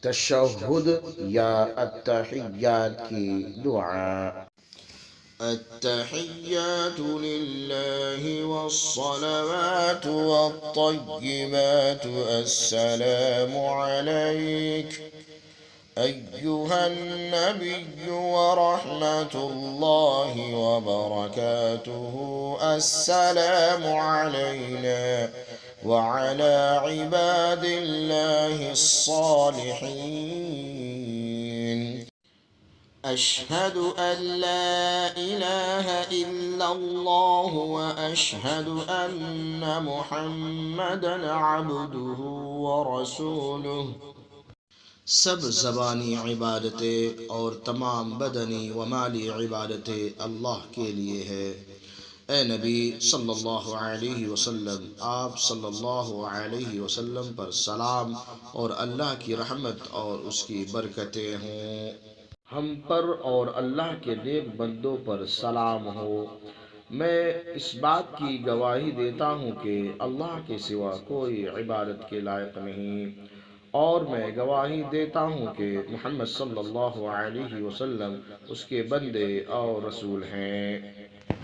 तशहुद या अत्तहिय्यात की दुआ। التحيات لله والصلوات والطيبات السلام عليك أيها النبي ورحمة الله وبركاته السلام علينا وعلى عباد الله الصالحين أشهد أن لا إله إلا الله وأشهد أن محمدا عبده ورسوله सब ज़बानी इबादतें और तमाम बदनी व माली इबादतें अल्लाह के लिए है। ए नबी सल्लल्लाहु अलैहि वसल्लम, आप सल्लल्लाहु अलैहि वसल्लम पर सलाम और अल्लाह की रहमत और उसकी बरकतें हों। हम पर और अल्लाह के नेक बंदों पर सलाम हो। मैं इस बात की गवाही देता हूँ कि अल्लाह के सिवा कोई इबादत के लायक नहीं, और मैं गवाही देता हूँ कि मोहम्मद सल्लल्लाहु अलैहि वसल्लम उसके बंदे और रसूल हैं।